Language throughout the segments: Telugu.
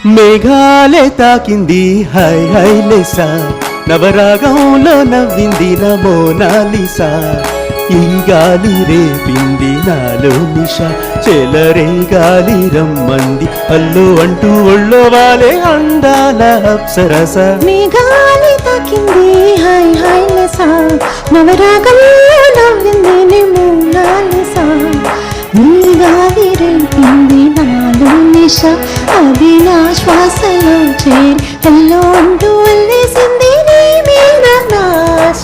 మేఘాలే తాకింది హై హై లేసా, నవరాగంలో నవ్వింది నా మోనాలిసా. ఈ గాలి రేపింది నాలో నిష, చెలరే గాలి రమ్మంది అల్లు అంటూ ఒళ్ళో వాలే అందాల అప్సరస. మేఘాలే తాకింది హై హై లేసా, నవరాగంలో నవ్వింది నీ మోనాలిసా. ఈ గాలి రేపింది నాలో నిష, అది నా శ్వాసలో చేరి ఎల్లో అంటూ వల్లేసింది నీ మీద నాశ.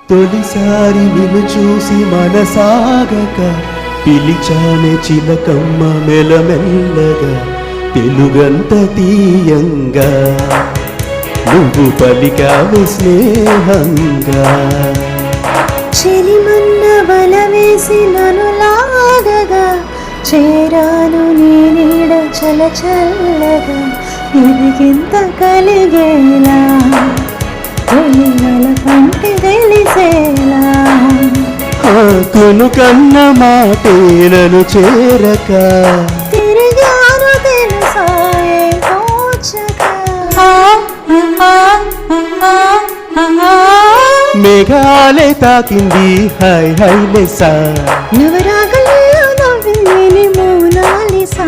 తొలిసారి నిన్ను చూసి మనసాగక పిలిచానే చిలకమ్మ మెలమెల్లగా, తెలుగంత తీయంగా నువ్వు పలికావే స్నేహంగా. చెలిమన్న వల వేసి నన్ను లాగగా, చేరాను నీ నీడ చలచల్లగా, ఇదిగింత కలిగేలా తొలివల పంటి తెలిసేలా. కొను కన్న మాటేలను చేరక తిరిగాను తెలుసాయే తోచక. మేఘాలే తాకింది హై హై లేసా, నవరాగంలో నవ్వింది నీ మోనాలిసా.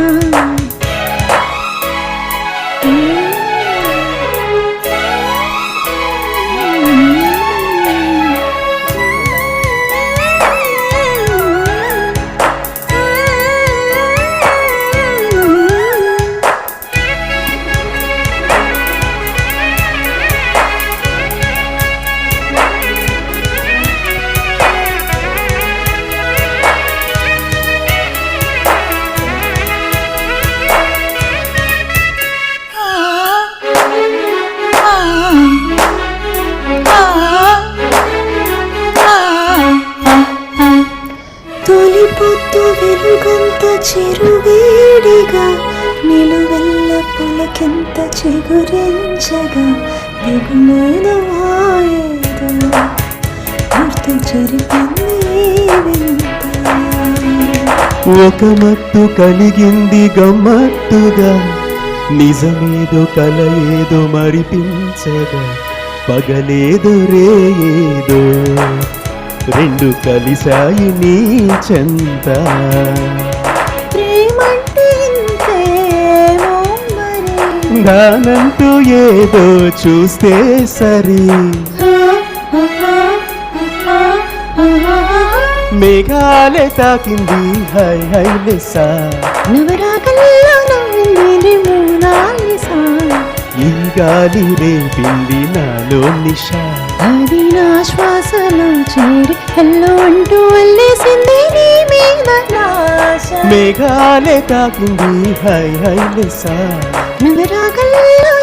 తొలిపొద్దు వెలుగంత చెరువేడిగా, నిలువెల్ల పులకెంత చిగురించగా, దిగులేదు వాయేదో గుర్తు చెరిపింది వింత. ఒక మట్టు కలిగింది గమ్మట్టుగా, నిజమేదో కల ఏదో మరిపించగా, పగలేదో రేయేదో రెండు కలిసాయి నీ చెంత. ప్రేమంటే ఇంతేమో మరి, దానంటూ ఏదో చూస్తే సరి. మేఘాలే తాకింది హై హై లేసా, నవరాగంలో నవ్వింది నీ మోనాలిసా. ఈ గాలి రేపింది నాలో నిష, అది నా శ్వాసలో చేరి ఎల్లో అంటూ వల్లేసింది నీ మీద నాశ. మేఘాలే తాకింది హై హై లేసా, నవరాగంలో